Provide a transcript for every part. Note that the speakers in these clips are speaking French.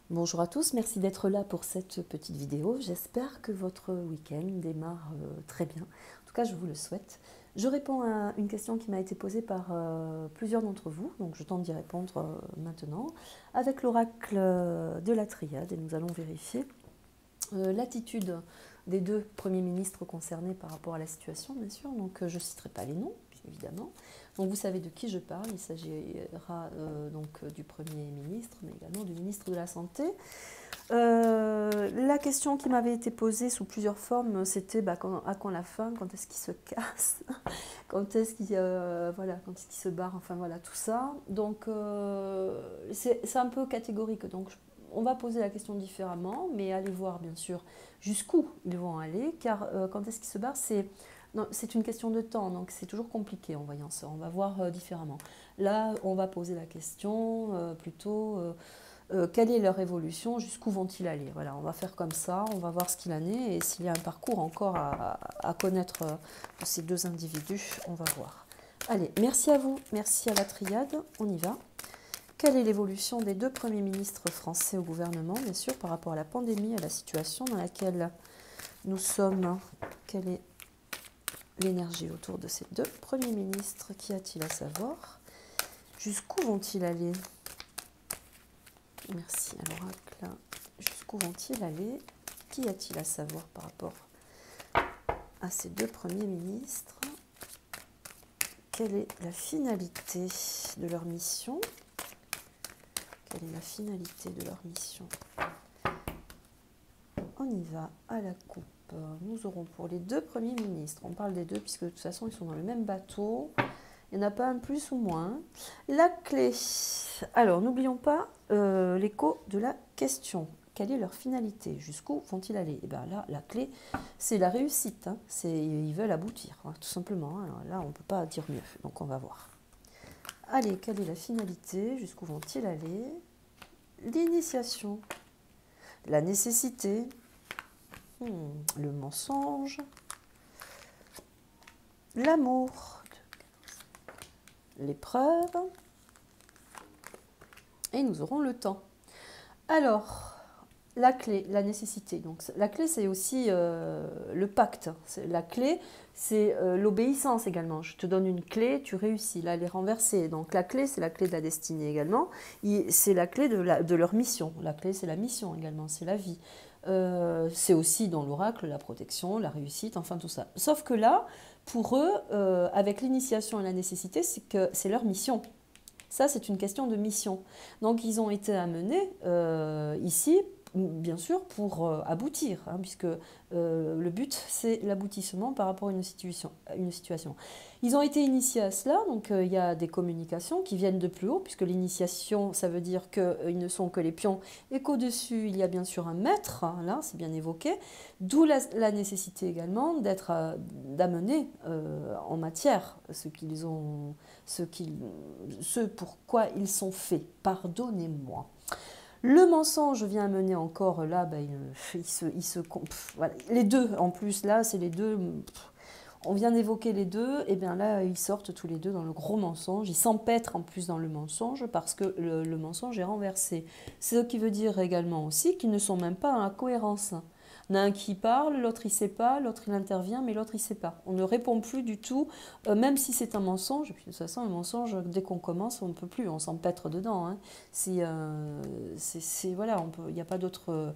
Bonjour à tous, merci d'être là pour cette petite vidéo. J'espère que votre week-end démarre très bien. En tout cas, je vous le souhaite. Je réponds à une question qui m'a été posée par plusieurs d'entre vous, donc je tente d'y répondre maintenant, avec l'oracle de la triade, et nous allons vérifier l'attitude des deux premiers ministres concernés par rapport à la situation, bien sûr. Donc je ne citerai pas les noms, évidemment. Donc vous savez de qui je parle. Il s'agira du Premier ministre, mais également du ministre de la Santé. La question qui m'avait été posée sous plusieurs formes, c'était à quand la fin, quand est-ce qu'il se casse, quand est-ce qu'il quand est-ce qu'il se barre, enfin voilà, tout ça. Donc c'est un peu catégorique. Donc on va poser la question différemment, mais allez voir bien sûr jusqu'où ils vont aller, car quand est-ce qu'ils se barrent, c'est une question de temps, donc c'est toujours compliqué en voyant ça. On va voir différemment. Là, on va poser la question plutôt quelle est leur évolution, jusqu'où vont-ils aller. Voilà, on va faire comme ça, on va voir ce qu'il en est, et s'il y a un parcours encore à connaître de ces deux individus, on va voir. Allez, merci à vous, merci à la triade, on y va. Quelle est l'évolution des deux premiers ministres français au gouvernement, bien sûr, par rapport à la pandémie, à la situation dans laquelle nous sommes? Quelle est l'énergie autour de ces deux premiers ministres? Qu'y a-t-il à savoir? Jusqu'où vont-ils aller? Merci à l'oracle. Jusqu'où vont-ils aller? Qu'y a-t-il à savoir par rapport à ces deux premiers ministres? Quelle est la finalité de leur mission? Quelle est la finalité de leur mission? On y va à la coupe. Nous aurons pour les deux premiers ministres, on parle des deux puisque de toute façon ils sont dans le même bateau, il n'y en a pas un plus ou moins. La clé. Alors n'oublions pas l'écho de la question. Quelle est leur finalité? Jusqu'où vont-ils aller? Et bien là, la clé, c'est la réussite. Hein. Ils veulent aboutir, hein, tout simplement. Alors là, on ne peut pas dire mieux. Donc on va voir. Allez, quelle est la finalité? Jusqu'où vont-ils aller? L'initiation. La nécessité. Le mensonge. L'amour. L'épreuve. Et nous aurons le temps. Alors, la clé, la nécessité. Donc, la clé, c'est aussi le pacte. La clé, c'est l'obéissance également. Je te donne une clé, tu réussis. Là, elle est renversée. Donc, la clé, c'est la clé de la destinée également. C'est la clé de leur mission. La clé, c'est la mission également, c'est la vie. C'est aussi dans l'oracle la protection, la réussite, enfin tout ça. Sauf que là, pour eux, avec l'initiation et la nécessité, c'est que c'est leur mission. Ça, c'est une question de mission. Donc, ils ont été amenés ici, bien sûr, pour aboutir, hein, puisque le but, c'est l'aboutissement par rapport à une situation. Ils ont été initiés à cela, donc il y a des communications qui viennent de plus haut, puisque l'initiation, ça veut dire qu'ils ne sont que les pions, et qu'au-dessus, il y a bien sûr un maître, hein, là, c'est bien évoqué, d'où la nécessité également d'amener en matière ce pourquoi ils sont faits. Pardonnez-moi. Le mensonge vient amener encore, là, voilà. Les deux, en plus, là, c'est les deux, on vient d'évoquer les deux, et bien là, ils sortent tous les deux dans le gros mensonge, ils s'empêtrent en plus dans le mensonge, parce que le mensonge est renversé. Ce qui veut dire également aussi qu'ils ne sont même pas en cohérence. Il y en a un qui parle, l'autre il ne sait pas, l'autre il intervient, mais l'autre il ne sait pas. On ne répond plus du tout, même si c'est un mensonge. Et puis de toute façon, un mensonge, dès qu'on commence, on ne peut plus, on s'empêtre dedans. Hein. Voilà, il n'y a pas d'autre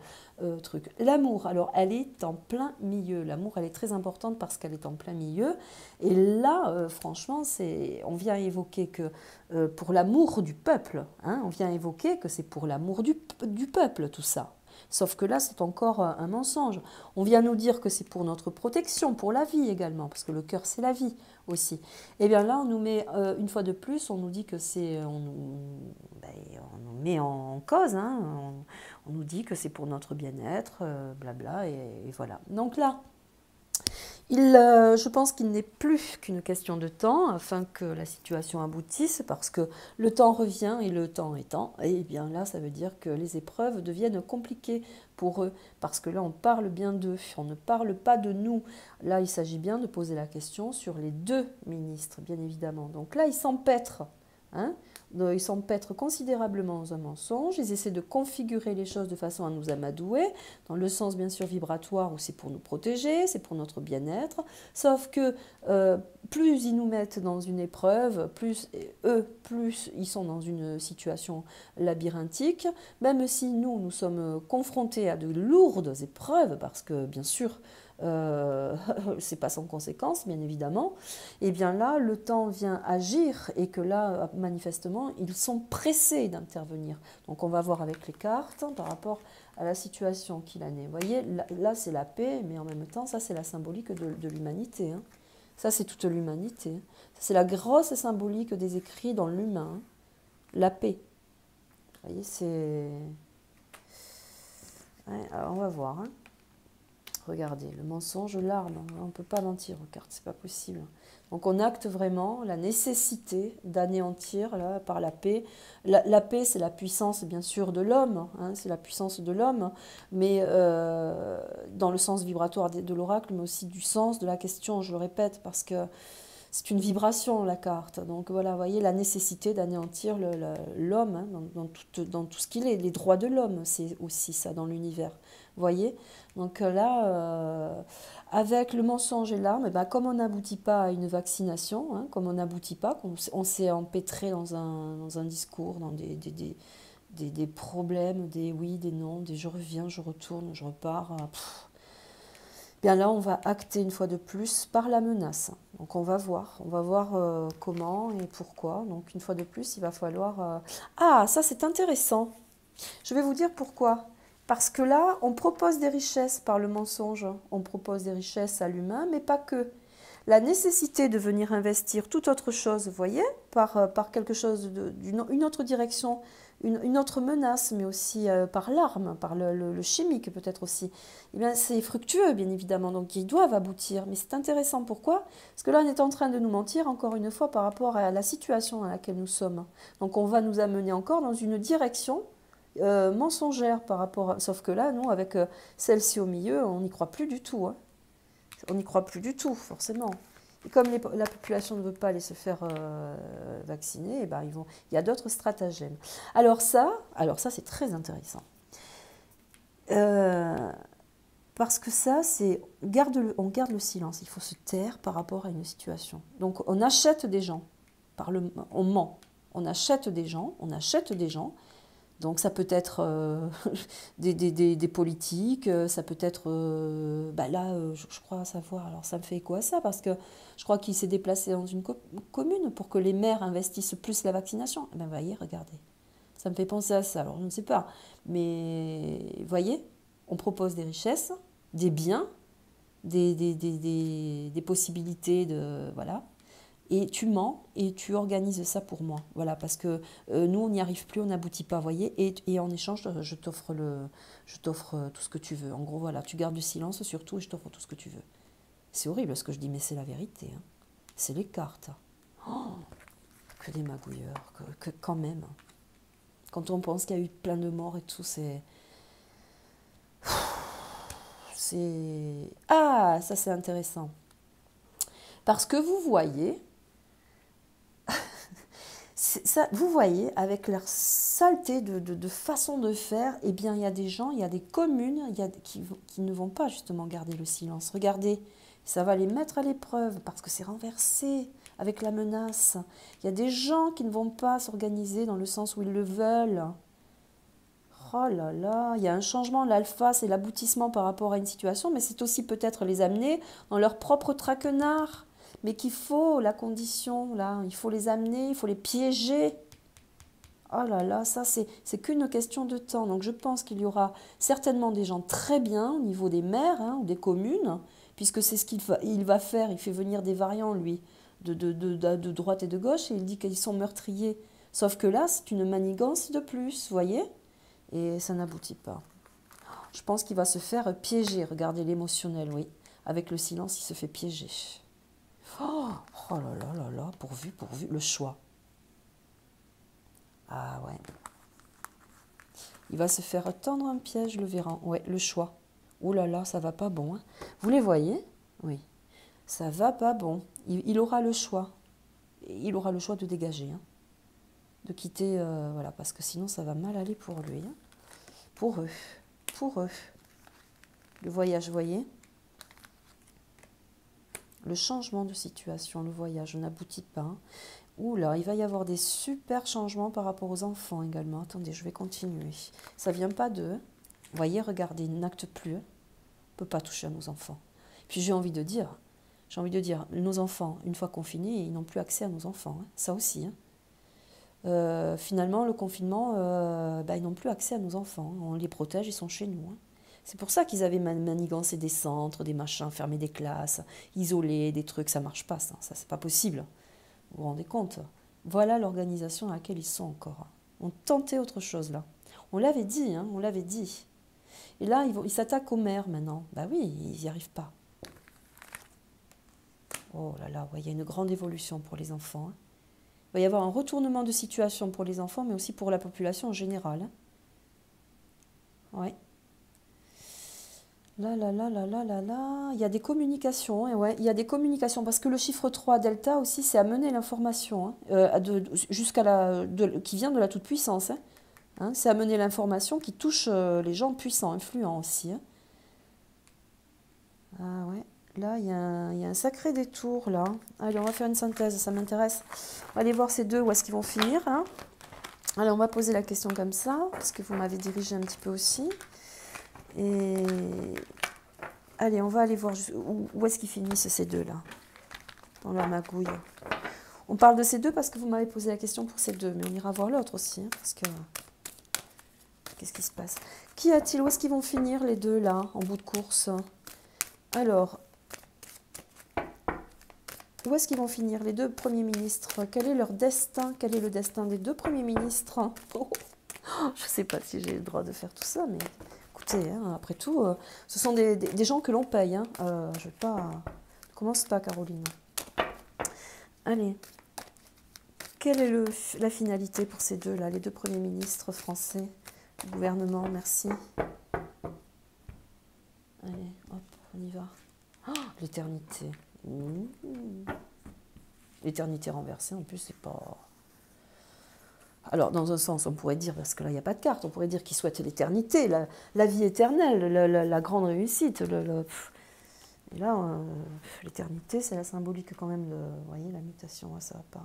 truc. L'amour, alors elle est en plein milieu. L'amour, elle est très importante parce qu'elle est en plein milieu. Et là, franchement, on vient évoquer que pour l'amour du peuple, hein, on vient évoquer que c'est pour l'amour du peuple tout ça. Sauf que là, c'est encore un mensonge. On vient nous dire que c'est pour notre protection, pour la vie également, parce que le cœur, c'est la vie aussi. Et bien là, on nous met, une fois de plus, on nous dit que c'est... on nous met en cause, hein, on nous dit que c'est pour notre bien-être, blabla, et voilà. Donc là, je pense qu'il n'est plus qu'une question de temps afin que la situation aboutisse, parce que le temps revient et le temps étant, et bien là ça veut dire que les épreuves deviennent compliquées pour eux, parce que là on parle bien d'eux, on ne parle pas de nous. Là il s'agit bien de poser la question sur les deux ministres, bien évidemment. Donc là ils s'empêtrent Hein. Donc, ils s'empêtrent considérablement dans un mensonge, ils essaient de configurer les choses de façon à nous amadouer, dans le sens bien sûr vibratoire où c'est pour nous protéger, c'est pour notre bien-être, sauf que plus ils nous mettent dans une épreuve, plus ils sont dans une situation labyrinthique, même si nous sommes confrontés à de lourdes épreuves, parce que bien sûr, c'est pas sans conséquence, bien évidemment, et bien là, le temps vient agir et que là, manifestement, ils sont pressés d'intervenir. Donc on va voir avec les cartes par rapport à la situation qu'il en est. Vous voyez, là c'est la paix, mais en même temps, ça c'est la symbolique de l'humanité. Hein. Ça c'est toute l'humanité. C'est la grosse symbolique des écrits dans l'humain. Hein. La paix. Vous voyez, c'est... Ouais, alors on va voir. Hein. Regardez, le mensonge, l'arme, on ne peut pas mentir aux cartes, c'est pas possible. Donc on acte vraiment la nécessité d'anéantir là, par la paix. La paix, c'est la puissance bien sûr de l'homme, hein, c'est la puissance de l'homme, mais dans le sens vibratoire de l'oracle, mais aussi du sens de la question, je le répète, parce que c'est une vibration la carte. Donc voilà, vous voyez, la nécessité d'anéantir l'homme hein, dans tout ce qu'il est. Les droits de l'homme, c'est aussi ça dans l'univers. Vous voyez. Donc là, avec le mensonge et l'arme, ben, comme on n'aboutit pas à une vaccination, hein, comme on n'aboutit pas, on s'est empêtré dans un discours, dans des problèmes, des oui, des non, des je reviens, je retourne, je repars. Bien là, on va acter une fois de plus par la menace. Donc on va voir comment et pourquoi. Donc une fois de plus, il va falloir... Ah, ça c'est intéressant. Je vais vous dire pourquoi. Parce que là, on propose des richesses par le mensonge. On propose des richesses à l'humain, mais pas que. La nécessité de venir investir toute autre chose, vous voyez, par quelque chose d'une autre direction, une autre menace, mais aussi par l'arme, par le chimique peut-être aussi. Eh bien, c'est fructueux, bien évidemment, donc ils doivent aboutir. Mais c'est intéressant, pourquoi? Parce que là, on est en train de nous mentir, encore une fois, par rapport à la situation dans laquelle nous sommes. Donc on va nous amener encore dans une direction mensongère par rapport à... Sauf que là, nous, avec celle-ci au milieu, on n'y croit plus du tout. Hein. On n'y croit plus du tout, forcément. Et comme la population ne veut pas aller se faire vacciner, eh ben, il y a d'autres stratagèmes. Alors ça c'est très intéressant. Parce que ça, c'est on garde le silence. Il faut se taire par rapport à une situation. Donc on achète des gens. On ment. On achète des gens. Donc ça peut être des politiques, ça peut être, je crois savoir, alors ça me fait écho à ça, parce que je crois qu'il s'est déplacé dans une commune pour que les maires investissent plus la vaccination. Eh bien, voyez, regardez, ça me fait penser à ça, alors je ne sais pas, mais voyez, on propose des richesses, des biens, des possibilités de... Voilà. Et tu mens et tu organises ça pour moi. Voilà, parce que nous, on n'y arrive plus, on n'aboutit pas, voyez. Et en échange, je t'offre tout ce que tu veux. En gros, voilà, tu gardes le silence surtout et je t'offre tout ce que tu veux. C'est horrible ce que je dis, mais c'est la vérité. Hein. C'est les cartes. Oh, que des magouilleurs, que quand même. Quand on pense qu'il y a eu plein de morts et tout, c'est... Ah, ça c'est intéressant. Parce que vous voyez... Ça, vous voyez, avec leur saleté de façon de faire, eh bien, il y a des gens, il y a des communes qui ne vont pas justement garder le silence. Regardez, ça va les mettre à l'épreuve parce que c'est renversé avec la menace. Il y a des gens qui ne vont pas s'organiser dans le sens où ils le veulent. Oh là là, il y a un changement. L'alpha, c'est l'aboutissement par rapport à une situation, mais c'est aussi peut-être les amener dans leur propre traquenard. Mais qu'il faut la condition, là, il faut les amener, il faut les piéger. Oh là là, ça c'est qu'une question de temps. Donc je pense qu'il y aura certainement des gens très bien au niveau des maires hein, ou des communes, puisque c'est ce il va faire, il fait venir des variants, lui, de droite et de gauche, et il dit qu'ils sont meurtriers. Sauf que là, c'est une manigance de plus, vous voyez? Et ça n'aboutit pas. Je pense qu'il va se faire piéger, regardez l'émotionnel, oui. Avec le silence, il se fait piéger. Oh là là là là, pourvu, le choix. Ah ouais. Il va se faire tendre un piège, le verran. Ouais, le choix. Oh là là, ça va pas bon. Hein. Vous les voyez? Oui. Ça va pas bon. Il aura le choix. Il aura le choix de dégager. Hein. de quitter, voilà, parce que sinon ça va mal aller pour lui, hein. Pour eux, pour eux. Le voyage, vous voyez, le changement de situation, le voyage n'aboutit pas, hein. Ouh là, il va y avoir des super changements par rapport aux enfants également. Attendez, je vais continuer. Ça vient pas d'eux. Vous voyez, regardez, ils n'actent plus. On ne peut pas toucher à nos enfants. Puis j'ai envie de dire, nos enfants, une fois confinés, ils n'ont plus accès à nos enfants, hein. Ça aussi, hein. Finalement, le confinement, ils n'ont plus accès à nos enfants, hein. On les protège, ils sont chez nous, hein. C'est pour ça qu'ils avaient manigancé des centres, des machins, fermé des classes, isolé des trucs. Ça marche pas, ça c'est pas possible. Vous vous rendez compte? Voilà l'organisation à laquelle ils sont encore. On tentait autre chose là. On l'avait dit, hein, on l'avait dit. Et là, ils s'attaquent aux mères maintenant. Bah oui, ils n'y arrivent pas. Oh là là, ouais, il y a une grande évolution pour les enfants, hein. Il va y avoir un retournement de situation pour les enfants, mais aussi pour la population en général, hein. Ouais. Là, là, là, là, là, là, là. Il y a des communications, hein, ouais, il y a des communications, parce que le chiffre 3 delta aussi, c'est amener l'information, hein, qui vient de la toute-puissance, hein, hein, c'est amener l'information qui touche les gens puissants, influents aussi, hein. Ah ouais, là, il y a un sacré détour, là. Allez, on va faire une synthèse, ça m'intéresse. On va aller voir ces deux, où est-ce qu'ils vont finir, hein. Allez, on va poser la question comme ça, parce que vous m'avez dirigé un petit peu aussi. Et allez, on va aller voir où est-ce qu'ils finissent ces deux-là, dans leur magouille. On parle de ces deux parce que vous m'avez posé la question pour ces deux, mais on ira voir l'autre aussi, hein, parce que... Qu'est-ce qui se passe? Qu'y a-t-il? Où est-ce qu'ils vont finir les deux, là, en bout de course? Alors, où est-ce qu'ils vont finir, les deux premiers ministres? Quel est leur destin? Quel est le destin des deux premiers ministres? Oh, je ne sais pas si j'ai le droit de faire tout ça, mais... Écoutez, hein, après tout, ce sont des gens que l'on paye, hein. Je vais pas... Commence pas, Caroline. Allez. Quelle est la finalité pour ces deux-là, les deux premiers ministres français, du gouvernement? Merci. Allez, hop, on y va. Oh, l'éternité. L'éternité renversée, en plus, c'est pas... Alors, dans un sens, on pourrait dire, parce que là, il n'y a pas de carte, on pourrait dire qu'ils souhaitent l'éternité, la vie éternelle, la grande réussite. Et là, l'éternité, c'est la symbolique quand même de, vous voyez, la mutation, ça va pas.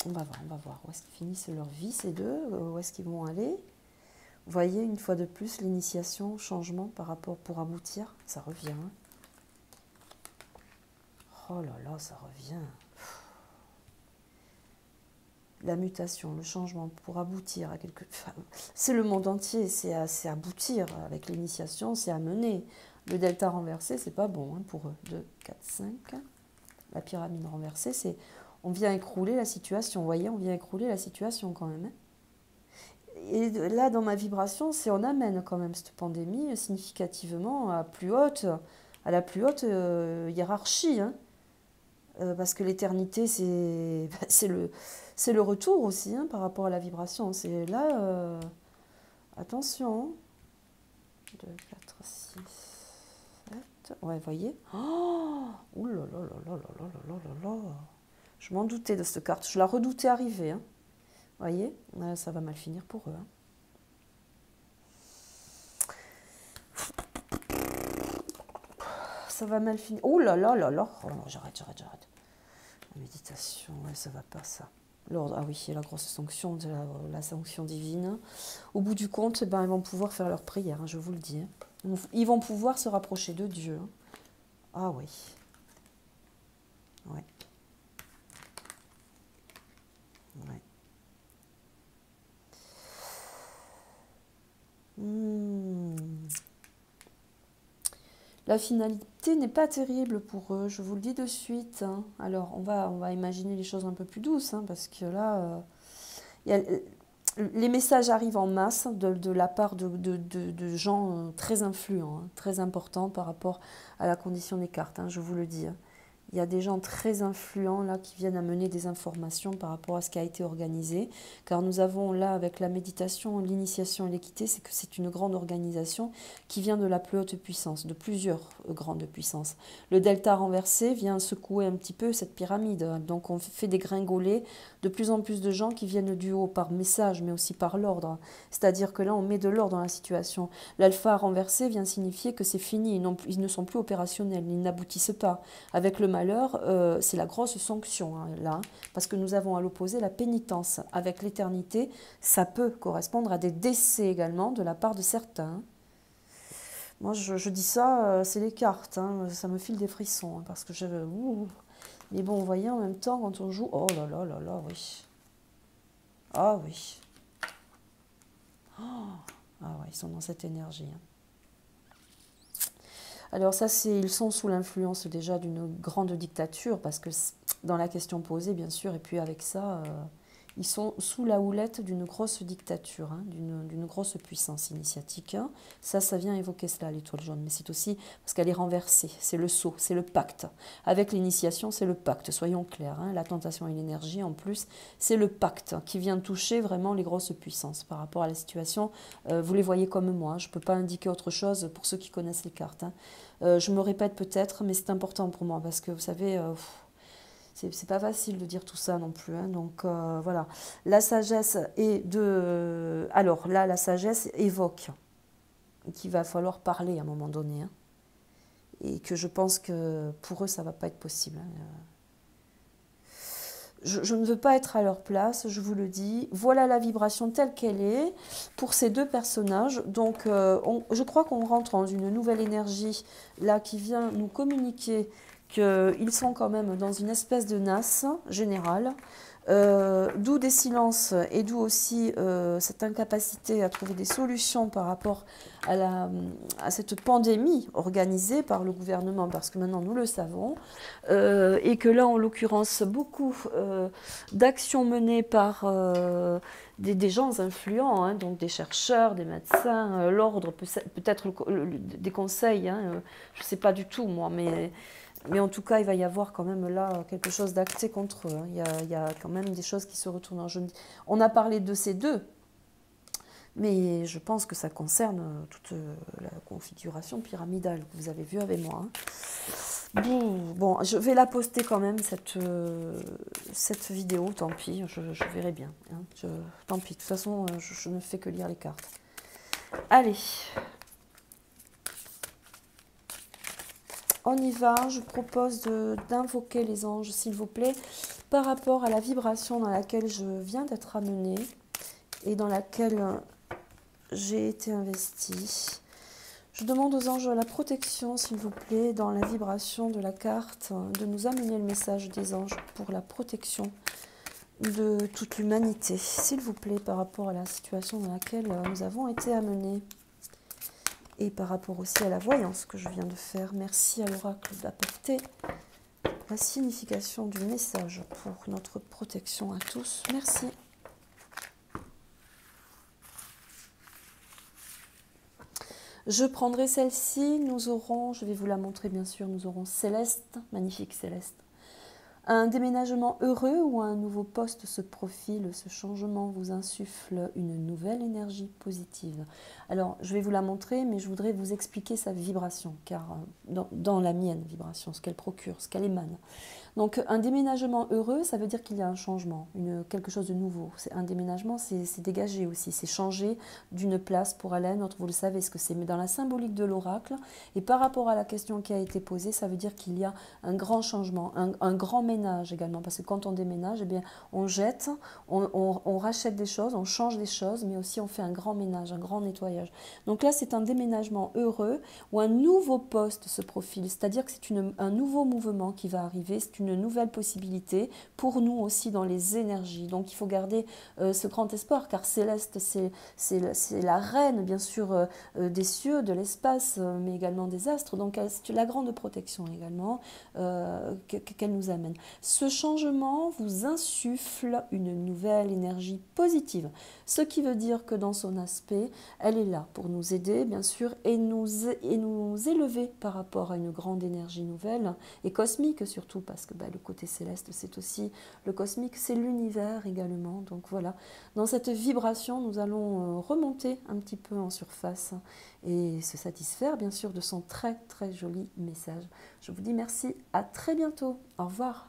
On va voir. Où est-ce qu'ils finissent leur vie, ces deux? Où est-ce qu'ils vont aller? Vous voyez, une fois de plus, l'initiation, changement par rapport pour aboutir, ça revient, hein. Oh là là, ça revient. La mutation, le changement pour aboutir à quelque chose. C'est le monde entier, c'est aboutir avec l'initiation, c'est amener. Le delta renversé, c'est pas bon, hein, pour eux. 2, 4, 5. La pyramide renversée, c'est on vient écrouler la situation. Vous voyez, on vient écrouler la situation quand même, hein. Et là, dans ma vibration, c'est on amène quand même cette pandémie significativement à la plus haute hiérarchie, hein. Parce que l'éternité, c'est le retour aussi, hein, par rapport à la vibration. C'est là, attention, 2, 4, 6, 7, ouais, vous voyez. Oh, ouh là là là là là là là là là. Je m'en doutais de cette carte, je la redoutais arriver, hein. Vous voyez, ça va mal finir pour eux, hein. Ça va mal finir. Oh là là là là. Oh, j'arrête. La méditation, ouais, ça va pas, ça. L'ordre, ah oui, c'est la grosse sanction, la sanction divine. Au bout du compte, ben, ils vont pouvoir faire leur prière, hein, je vous le dis, hein. Ils vont pouvoir se rapprocher de Dieu, hein. Ah oui. Ouais. Ouais. La finalité n'est pas terrible pour eux, je vous le dis de suite, hein. Alors, on va imaginer les choses un peu plus douces, hein, parce que là, les messages arrivent en masse de la part de gens très influents, hein, très importants par rapport à la condition des cartes, hein, je vous le dis, hein. Il y a des gens très influents là qui viennent amener des informations par rapport à ce qui a été organisé. Car nous avons là avec la méditation, l'initiation et l'équité, c'est que c'est une grande organisation qui vient de la plus haute puissance, de plusieurs grandes puissances. Le delta renversé vient secouer un petit peu cette pyramide. Donc on fait dégringoler de plus en plus de gens qui viennent du haut par message, mais aussi par l'ordre. C'est-à-dire que là on met de l'ordre dans la situation. L'alpha renversé vient signifier que c'est fini, ils ne sont plus opérationnels, ils n'aboutissent pas. Avec le malheur, c'est la grosse sanction, hein, là, parce que nous avons à l'opposé la pénitence. Avec l'éternité, ça peut correspondre à des décès également de la part de certains. Moi, je dis ça, c'est les cartes, hein, ça me file des frissons, hein, parce que je... Mais bon, vous voyez, en même temps, quand on joue... Oh là là là là, oui. Ah oui. Oh, ah ouais, ils sont dans cette énergie, hein. Alors ça, ils sont sous l'influence déjà d'une grande dictature, parce que dans la question posée, bien sûr, et puis avec ça, ils sont sous la houlette d'une grosse dictature, hein, d'une grosse puissance initiatique. Hein. Ça vient évoquer cela, l'étoile jaune, mais c'est aussi parce qu'elle est renversée, c'est le sceau, c'est le pacte. Avec l'initiation, c'est le pacte, soyons clairs. Hein, la tentation et l'énergie, en plus, c'est le pacte qui vient toucher vraiment les grosses puissances par rapport à la situation. Vous les voyez comme moi, je ne peux pas indiquer autre chose pour ceux qui connaissent les cartes. Hein. Je me répète peut-être, mais c'est important pour moi parce que vous savez, c'est pas facile de dire tout ça non plus. Hein, donc voilà, la sagesse est de. Alors là, la sagesse évoque qu'il va falloir parler à un moment donné. Hein, et que je pense que pour eux, ça va pas être possible. Hein. Je ne veux pas être à leur place, je vous le dis. Voilà la vibration telle qu'elle est pour ces deux personnages. Donc, je crois qu'on rentre dans une nouvelle énergie là qui vient nous communiquer qu'ils sont quand même dans une espèce de nasse générale. D'où des silences et d'où aussi cette incapacité à trouver des solutions par rapport à cette pandémie organisée par le gouvernement, parce que maintenant nous le savons, et que là en l'occurrence beaucoup d'actions menées par des gens influents, hein, donc des chercheurs, des médecins, l'ordre, peut-être des conseils, hein, je ne sais pas du tout moi, mais en tout cas, il va y avoir quand même là quelque chose d'acté contre eux. Hein. Il y a quand même des choses qui se retournent en jeu. On a parlé de ces deux, mais je pense que ça concerne toute la configuration pyramidale que vous avez vue avec moi. Hein. Bon, je vais la poster quand même, cette vidéo, tant pis, je verrai bien. Hein. Tant pis, de toute façon, je ne fais que lire les cartes. Allez. On y va, je propose d'invoquer les anges, s'il vous plaît, par rapport à la vibration dans laquelle je viens d'être amenée et dans laquelle j'ai été investie. Je demande aux anges la protection, s'il vous plaît, dans la vibration de la carte, de nous amener le message des anges pour la protection de toute l'humanité, s'il vous plaît, par rapport à la situation dans laquelle nous avons été amenés. Et par rapport aussi à la voyance que je viens de faire, merci à l'oracle d'apporter la signification du message pour notre protection à tous. Merci. Je prendrai celle-ci. Nous aurons, je vais vous la montrer bien sûr, nous aurons Céleste, magnifique Céleste. Un déménagement heureux ou un nouveau poste se profile, ce changement vous insuffle une nouvelle énergie positive. Alors, je vais vous la montrer, mais je voudrais vous expliquer sa vibration, car dans la mienne vibration, ce qu'elle procure, ce qu'elle émane. Donc, un déménagement heureux, ça veut dire qu'il y a un changement, quelque chose de nouveau. Un déménagement, c'est dégager aussi, c'est changer d'une place pour aller à une autre. Vous le savez ce que c'est, mais dans la symbolique de l'oracle, et par rapport à la question qui a été posée, ça veut dire qu'il y a un grand changement, un grand ménage également, parce que quand on déménage, eh bien, on jette, on rachète des choses, on change des choses, mais aussi on fait un grand ménage, un grand nettoyage. Donc là, c'est un déménagement heureux où un nouveau poste se profile, c'est-à-dire que c'est un nouveau mouvement qui va arriver, c'est une une nouvelle possibilité pour nous aussi dans les énergies. Donc il faut garder ce grand espoir, car Céleste, c'est la reine, bien sûr, des cieux, de l'espace, mais également des astres. Donc c'est la grande protection également qu'elle nous amène. Ce changement vous insuffle une nouvelle énergie positive, ce qui veut dire que dans son aspect, elle est là pour nous aider, bien sûr, et nous élever par rapport à une grande énergie nouvelle, et cosmique surtout, parce que le côté céleste, c'est aussi le cosmique, c'est l'univers également. Donc voilà, dans cette vibration, nous allons remonter un petit peu en surface et se satisfaire, bien sûr, de son très très joli message. Je vous dis merci, à très bientôt, au revoir.